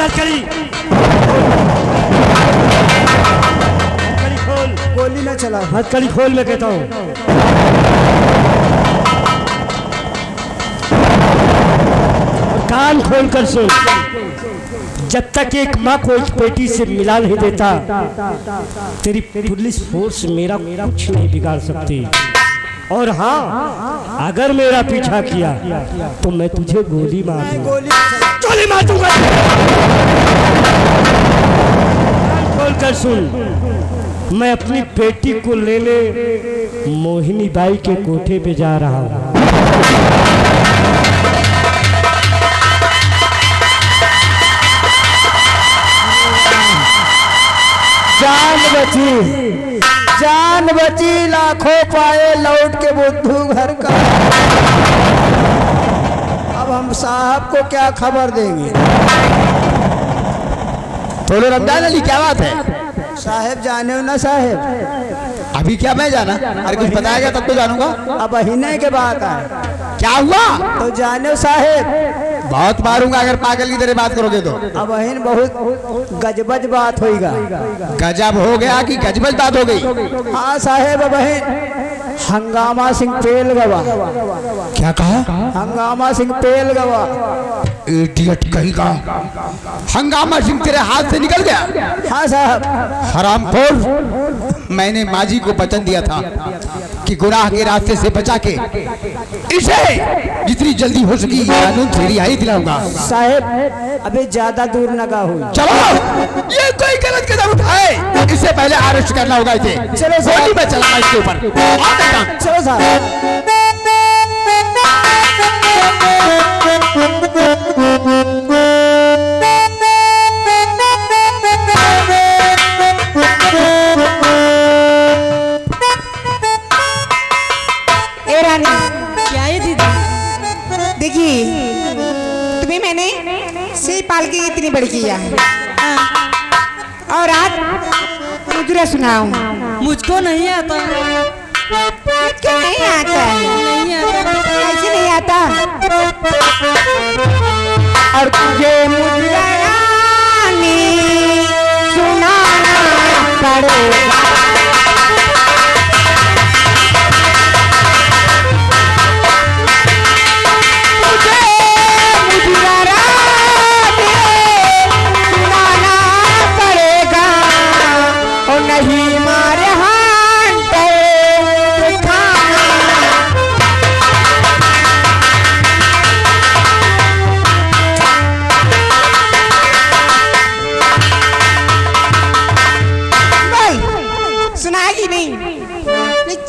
हथकड़ी खोल। गोली ना चला। हथकड़ी खोल मैं कहता हूँ। कान खोल कर सुन। जब तक एक माँ को एक बेटी से मिला नहीं देता तेरी पुलिस फोर्स मेरा कुछ नहीं बिगाड़ सकती। और हाँ, अगर मेरा पीछा किया तो मैं तुझे गोली मार दूंगा। खोल कर सुन। मैं अपनी बेटी को लेने मोहिनी बाई के कोठे पे जा रहा हूँ। जान बची लाखों पाए लौट के बुद्धू घर का। अब हम साहब को क्या खबर देंगे? बोलो रमजान अली, क्या बात है? साहेब जाने हो ना साहेब? अभी क्या मैं जाना? अरे कुछ बताएगा तब तो जानूंगा। अब महीने के बाद आए। क्या हुआ? तो जाने हो साहेब? बहुत मारूंगा अगर पागल की तरह बात करोगे तो। अब बहुत गजबज बात होगा। गजब हो गया कि गजबज बात हो गई? हाँ साहेब, बहन हंगामा सिंह पेल गवा। क्या कहा? हंगामा सिंह पेल गवा। इडियट कहीं का। हंगामा सिंह तेरे हाथ से निकल गया? हाँ साहब। हरामखोर, मैंने माजी को वचन दिया था कि गुनाह के रास्ते से बचा के इसे जितनी जल्दी हो सकी कानून से रिहाई दिलाऊंगा। साहेब अबे ज्यादा दूर नगा हुई। चलो, ये कोई गलत कदम उठाए इससे पहले अरेस्ट करना होगा इसे। चलो साहब, मैं चला इसके ऊपर। चलो साहब। क्या है दीदी? देखिए तुम्हें मैंने से पाल के इतनी बड़ी किया और आज मुझे सुनाऊं। मुझको नहीं आता। मुझको नहीं आता। नहीं आता। कैसे नहीं आता? और तुझे मुझे सुनाना पड़ेगा।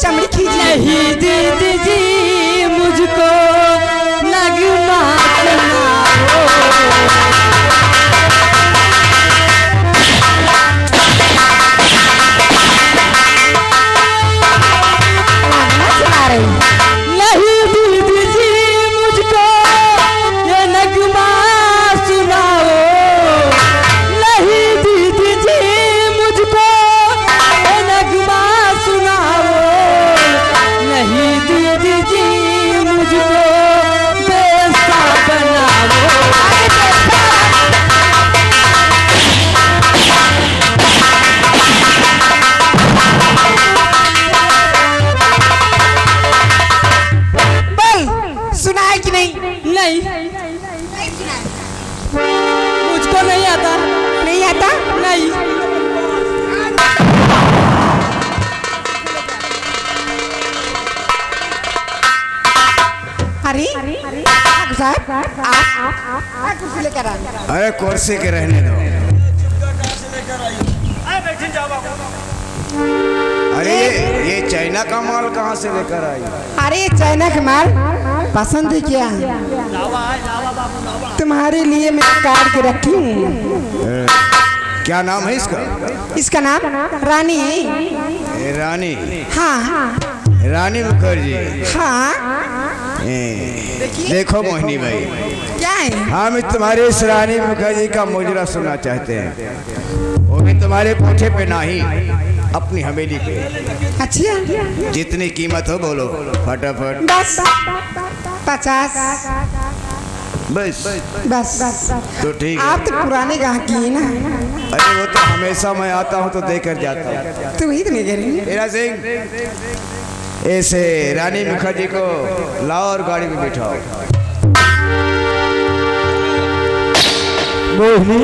चमड़ी खींच नहीं दीदी जी, मुझको नगमा सुना रही। नहीं दीदी जी, मुझको ये नगमा सुनाओ। नहीं दीदी जी, मुझको ये नगमा सुनाओ। नहीं दीदी जी, मुझको बेस्ता बनाओ। सुना है कि नहीं? नहीं, मुझको नहीं आता। नहीं आता? नहीं। अरे साहब आप कुर्सी लेकर आ। अरे कुर्सी के रहने दो। अरे ये चाइना का माल कहाँ से लेकर आई? अरे चाइना का माल पसंद है क्या? तुम्हारे लिए मैं काट के रखी हूँ। क्या नाम है इसका? इसका नाम रानी है। रानी? हाँ रानी मुखर्जी। हाँ। देखो मोहिनी भाई, क्या है? हम तुम्हारे इस रानी मुखर्जी का मुजरा सुनना चाहते हैं। वो भी तुम्हारे पूछे पे नहीं, अपनी हवेली पे। अच्छा, जितनी कीमत हो बोलो फटाफट। बस 50। बस बस तो ठीक है। आप तो पुराने गाहकी हैं ना। अरे वो तो हमेशा मैं आता हूँ तो देकर जाता हूँ। तो वही तो मैं कह रही हूँ। हीरा सिंह, ऐसे रानी मुखर्जी को लाओ और गाड़ी में बिठाओ। मोहिनी,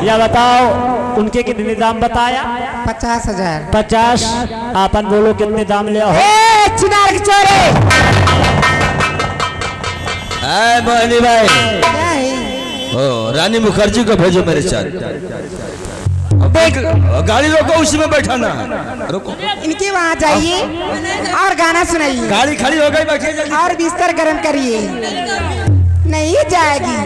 या बताओ उनके कितने दाम बताया? 50,000। 50। आपन बोलो कितने दाम ले आओ? चिनार के चोरे मोहिनी भाई, क्या है? ओ रानी मुखर्जी को भेजो मेरे साथ। गाड़ी रोको, उसी में बैठाना। रोको, इनके वहाँ जाइए और गाना सुनाइए गाड़ी खड़ी हो गई, बैठिए जल्दी। और बिस्तर गर्म करिए। नहीं जाएगी।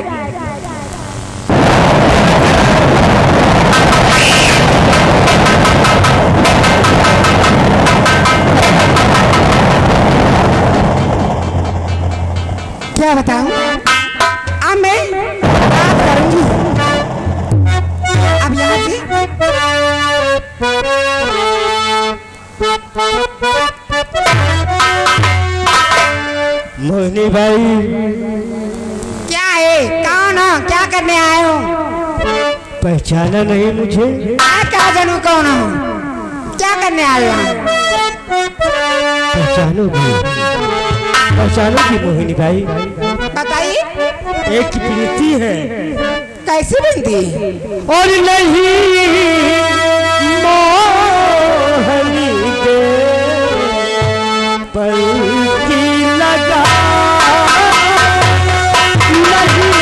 क्या बताऊं? अब मैं बात करूंगी। अब यहाँ से मोहिनी भाई, क्या है? कौन हो? क्या करने आए हो? पहचाना नहीं मुझे? मैं क्या जानूं कौन हो? क्या करने आए हो? पहचानोगी? पहचानोगी मोहिनी भाई? बताइए। एक प्रीति है कैसे बनती? और नहीं मोहनी दे पल की लगा नहीं।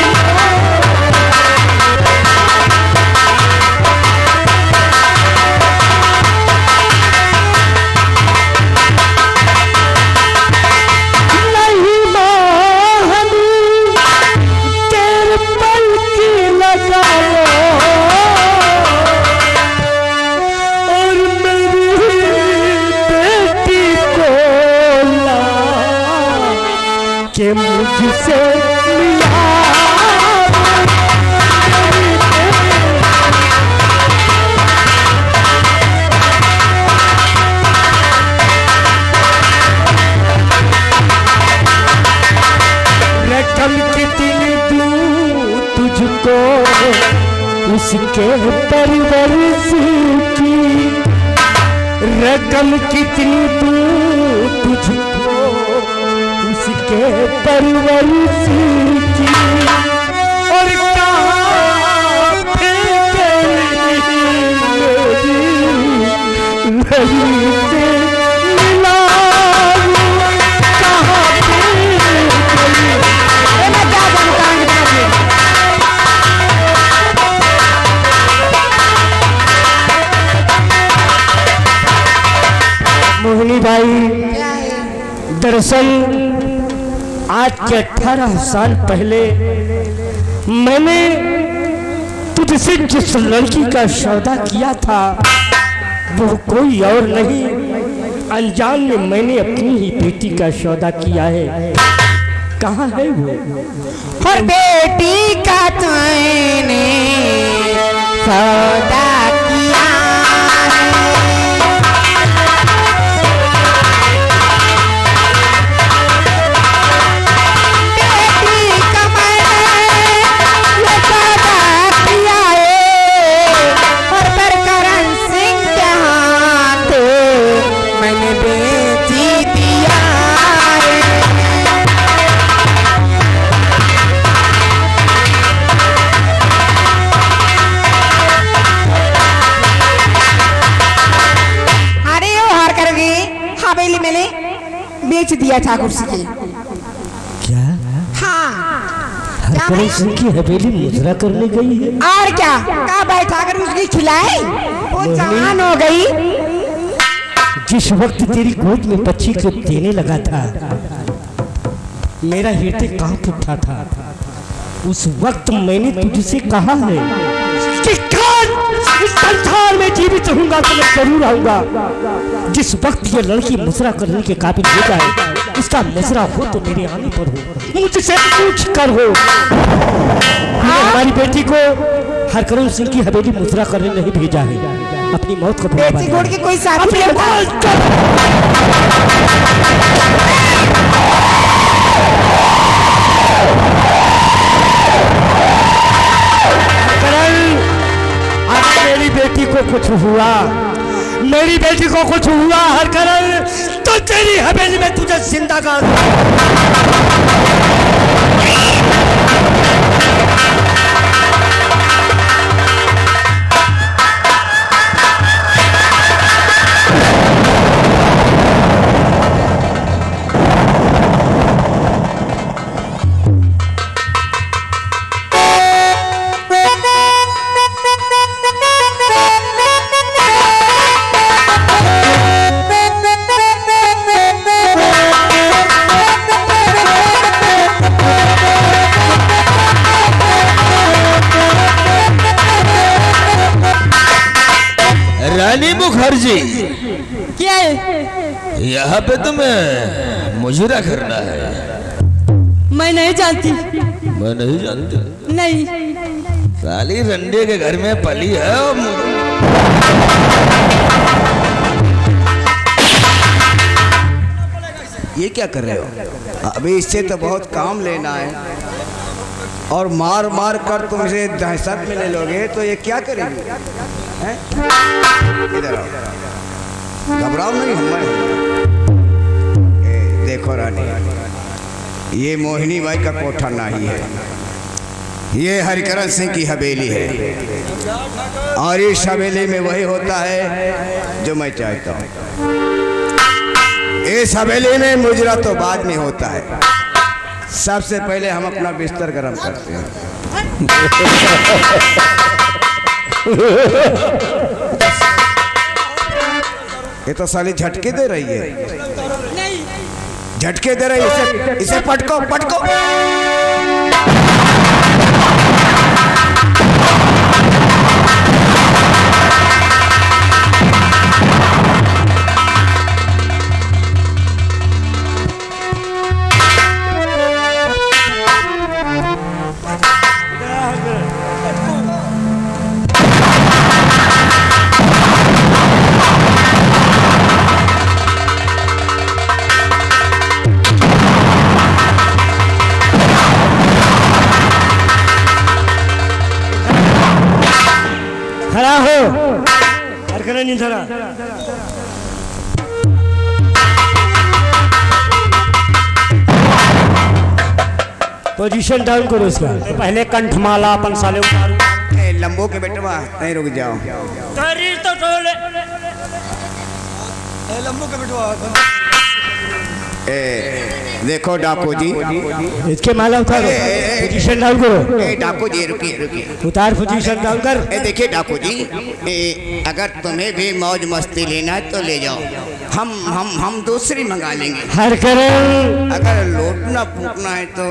नहीं मोहनी तेरे पल की लगा और मेरी बेटी को ला के मुझसे मिला। रकम कितनी दूँ तुझको उसके परवरिश की, रकम कितनी दूँ तुझको उसके परवरिश की। और कहाँ फेंकेगी मेरी लड़ी से मिला, कहाँ फेंकेगी? मैं क्या जानूं कहाँ की तरफ है? मोहिनी भाई, क्या है? दरअसल आज के 18 साल पहले मैंने तुझसे जिस लड़की का सौदा किया था वो कोई और नहीं, अनजान में मैंने अपनी ही बेटी का सौदा किया है। कहाँ है वो? और बेटी का तूने सौदा किया बेटी का मैंने ये सौदा किया है। और पर करण सिंह के हाथ मैंने बेची दिया है। अरे वो हार कर गए। हवेली मैंने बेच दिया ठाकुर सिंह के। क्या हाँ हरकरण सिंह की हवेली मुजरा करने गई है? और क्या कहा बैठा कर उसकी खिलाए वो जवान हो गई। जिस वक्त तेरी गोद में बच्ची को देने लगा था मेरा हृदय कांप उठा था। उस वक्त मैंने तुझसे कहा है कि कान इस संसार में जीवित रहूंगा तो मैं जरूर आऊंगा। जिस वक्त ये लड़की मुजरा करने के काबिल हो जाए, उसका मुजरा हो तो मेरे आने पर हो, मुझसे पूछ कर हो। हमारी बेटी को हरकरण सिंह की हवेली मुजरा करने नहीं भेजा है, अपनी मौत को बेटी छोड़ के कोई साथी अपनी लेता है। मौत को हुआ, मेरी बेटी को कुछ हुआ हरकरण, तो तेरी हवेली में तुझे जिंदा कर रानी मुखर्जी, क्या है? यहाँ पे तुम्हें मुजरा करना है। मैं नहीं जानती। मैं नहीं जानती। नहीं। साली रंडे के घर में पली है और ये क्या कर रहे हो? अभी इससे तो बहुत काम लेना है, और मार मार कर तुम इसे दहशत में ले लोगे तो ये क्या करेगी? हैं? इधर आओ, घबराओ नहीं, देखो रानी, ये मोहिनी बाई का कोठा नहीं है, ये हरिकरण सिंह की हवेली है, और इस हवेली में वही होता है जो मैं चाहता हूँ। इस हवेली में मुजरा तो बाद में होता है, सबसे पहले हम अपना बिस्तर गर्म करते हैं। ये तो साली झटके दे रही है, झटके दे रही है, इसे पटको पटको। खड़ा हो, हरकरण नहीं धरा। पोजीशन डाउन करो इसका, पहले कंठमाला अपन साले उतारो। लंबो के बेटवा नहीं, रुक जाओ। तो टोले लंबू के बेटवा। देखो डाकू जी, इसके माला उतारो, पोजीशन डाउन करो। डाकू जी रुकिए रुकिए, उतार, पोजीशन डाउन कर। देखिए डाकू जी, अगर तुम्हें भी मौज मस्ती लेना है तो ले जाओ, हम दूसरी मंगा लेंगे। हरकरण, अगर लौटना फूकना है तो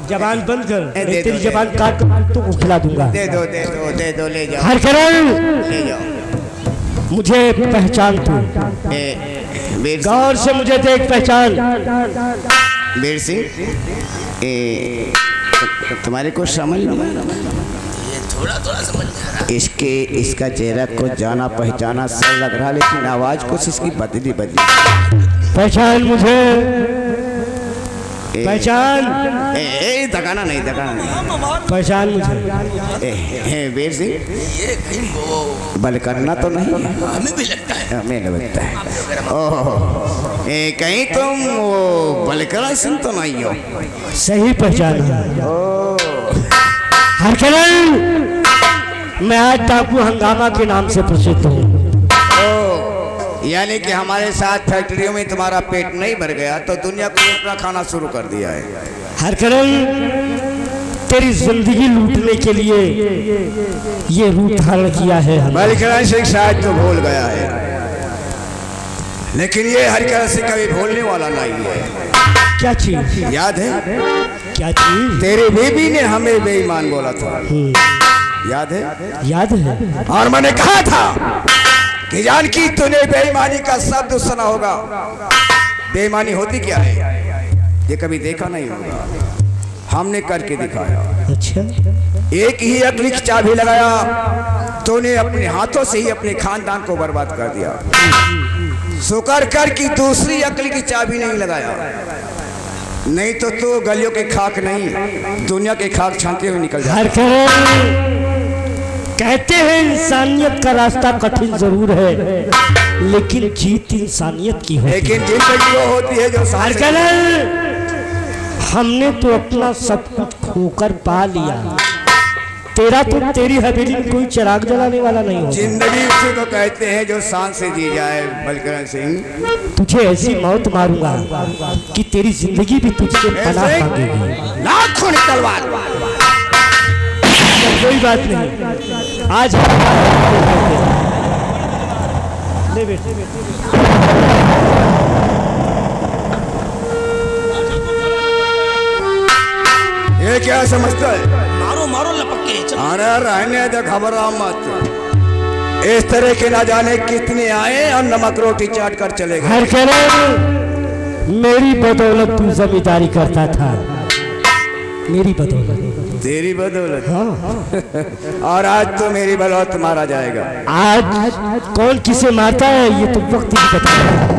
जबान बंद कर, दे तेरी दो, जबान काट कर तो खिला दूंगा। दे दो दे दो दे दो, ले जाओ। हरकरण, ले जाओ। मुझे पहचान तू, वीर गौर से मुझे देख, पहचान। वीर सिंह, तुम्हारे को समझ नहीं, थोड़ा समझ इसका चेहरा को जाना पहचाना सब लग रहा, लेकिन आवाज कुछ इसकी बदली पहचान मुझे, पहचान। दगाना नहीं, दगाना नहीं, पहचान मुझे। वीर सिंह, बल करना तो नहीं? हमें भी लगता है, हमें लगता है। ओह, कहीं तुम वो बलकरा सिंह तो नहीं हो? सही पहचान है। हरकरण, मैं आज टापू हंगामा के नाम से प्रसिद्ध हूँ। यानी कि हमारे साथ फैक्ट्रियों में तुम्हारा पेट नहीं भर गया तो दुनिया को लूटना खाना शुरू कर दिया है। हरकरण, तेरी जिंदगी लूटने के लिए ये रूप धारण किया है। बलकरण सिंह शायद तो भूल गया है, लेकिन ये हरकरण सिंह कभी भूलने वाला नहीं है। क्या चीज याद है? क्या चीज? तेरी बीबी ने हमें बेईमान बोला था, याद है? याद है। और मैंने कहा था कि जानकी तूने बेईमानी का शब्द सुना होगा, बेईमानी होती क्या है ये कभी देखा नहीं होगा, हमने करके दिखाया। अच्छा, एक ही अकली की चाबी लगाया, तूने अपने हाथों से ही अपने खानदान को बर्बाद कर दिया। शुक्र कर कि दूसरी अकली की चाबी नहीं लगाया, नहीं तो तू गलियों के खाक नहीं दुनिया के खाक छानते हुए निकल जाता। कहते हैं इंसानियत का रास्ता कठिन जरूर है, लेकिन जीत इंसानियत की होती है। लेकिन जिंदगी वो होती है जो सांस हमने तो अपना सब कुछ खोकर पा लिया, तेरी हवेली में कोई चिराग जलाने वाला नहीं होगा। जिंदगी उसे तो कहते हैं जो सांस से जी जाए। बलकरण सिंह, तुझे ऐसी मौत मारूंगा कि तेरी जिंदगी भी तुझसे पनाह मांगेगी। लाखों तलवार। कोई बात नहीं, आज ले बेटे। ये क्या समझता है? मारो मारो लपक के। अरे रहने दे, घबरा मत। इस तरह के ना जाने कितने आए और नमक रोटी चाट कर चले गए। हर मेरी बदौलत तू जमींदारी करता था, मेरी बदौलत। तेरी बदौलत? हाँ। और आज तो मेरी बदौलत मारा जाएगा। आज कौन किसे मारता है ये तो वक्त ही बताएगा।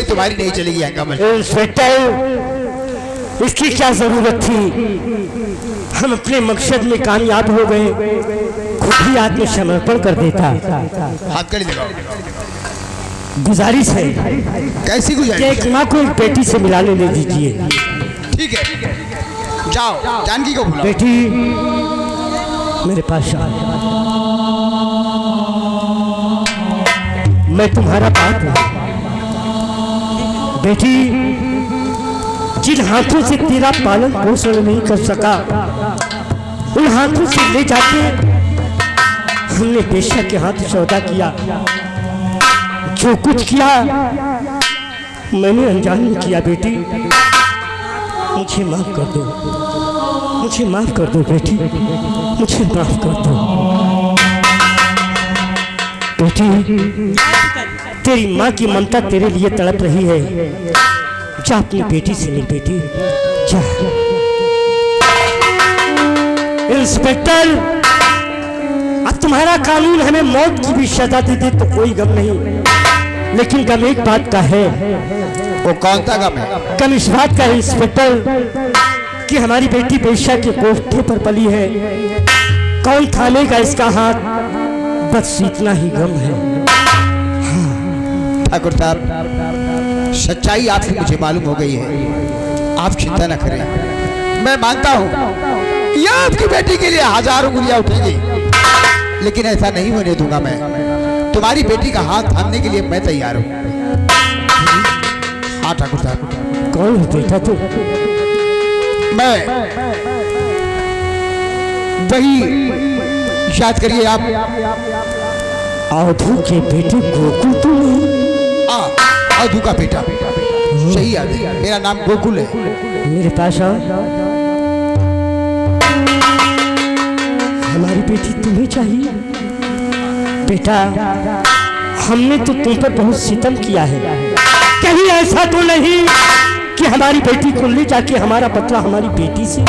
तुम्हारी नहीं चलेगी कमल। इंस्पेक्टर, इसकी क्या जरूरत थी? हम अपने मकसद में कामयाब हो गए, खुद ही आत्मसमर्पण कर देता। हाथ कड़ी लगाओ। गुजारिश है, कैसी गुजारिश? एक माँ को एक बेटी से मिलाने दे दीजिए। ठीक है, जाओ जानकी को बुलाओ। बेटी मेरे पास आ, मैं तुम्हारा बाप हूँ। बेटी, जिन हाथों से तेरा पालन पोषण नहीं कर सका, उन हाथों से ले जाके हमने बेशक के हाथ सौदा किया। जो कुछ किया मैंने अनजान में किया। बेटी मुझे माफ कर दो, मुझे माफ कर दो बेटी, मुझे माफ कर दो। बेटी, तेरी माँ की ममता तेरे लिए तड़प रही है। जा अपनी बेटी से मिल बेटी, जा। इंस्पेक्टर, अब तुम्हारा कानून हमें मौत की भी सजा दे दे तो कोई गम नहीं, लेकिन गम एक बात का है। वो कौन सा गम है? गम इस बात का है इंस्पेक्टर कि हमारी बेटी बेशा के कोठे पर पली है। कौन थामेगा इसका हाथ, बस इतना ही गम है। ठाकुर साहब, सच्चाई आपकी मुझे मालूम हो गई है, आप चिंता न करें। मैं मानता हूँ ये आपकी बेटी के लिए हजारों उंगलियां उठेंगी, लेकिन ऐसा नहीं होने दूंगा। मैं तुम्हारी बेटी का हाथ थामने के लिए मैं तैयार हूँ। हाँ ठाकुर साहब। कौन है बेटा तू? मैं वही, याद करिए आप, अवधू के बेटे गोकुल तो नहीं? अवधू का बेटा, सही याद है, मेरा नाम गोकुल है। मेरे पास आओ। हमारी बेटी तुम्हें चाहिए? बेटा, हमने तो तुम पर बहुत सितम किया है। कहीं ऐसा तो नहीं कि हमारी बेटी को ले जाके हमारा बदला हमारी बेटी से?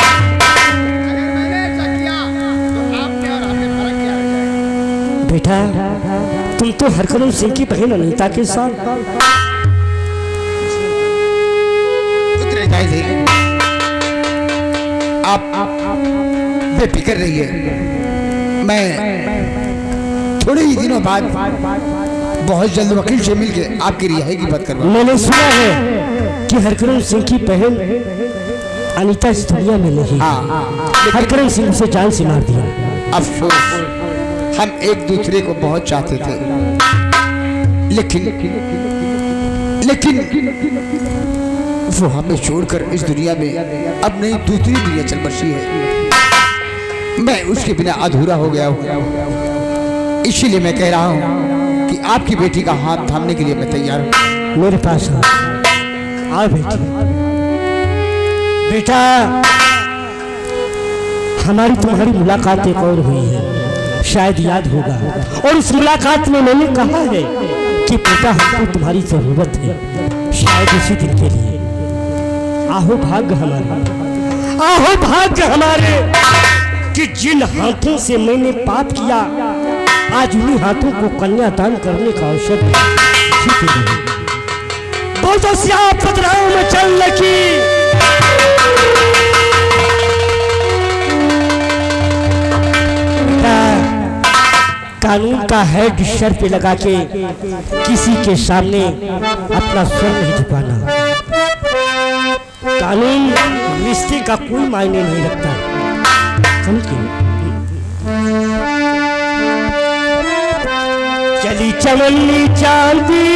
बेटा, तुम तो हरकरम सिंह की बहन अनीता के साथ। आप बेफिक्र रहिए, मैं थोड़े ही दिनों बाद बहुत जल्द वकील से मिलकर आपकी रिहाई की बात करवा। मैंने सुना है कि हरकरण सिंह की बहन अनीता इस दुनिया में नहीं। हरकरण सिंह से जान से मार दिया। अफसोस, हम एक दूसरे को बहुत चाहते थे, लेकिन वो हमें छोड़कर इस दुनिया में अब नहीं दूसरी दुनिया चल बसी है। मैं उसके बिना अधूरा हो गया हूँ। इसीलिए मैं कह रहा हूँ कि आपकी बेटी का हाथ थामने के लिए मैं तैयार हूँ। मेरे पास आओ बेटी। बेटा, हमारी तुम्हारी मुलाकात एक और हुई है, शायद याद होगा। और उस मुलाकात में मैंने कहा है कि बेटा हमको तुम्हारी जरूरत है, शायद इसी दिन के लिए। आहो भाग्य हमारे, आहो भाग्य हमारे कि जिन हाथों से मैंने पाप किया, आज उन्हीं हाथों को कन्यादान करने का अवसर बहुत पथराव में चल लगी। कानून का हेड सर पे लगा के किसी के सामने अपना सर नहीं झुकाना। कानून रिश्ते का कोई मायने नहीं रखता, समझे? चली चमन्नी चांदी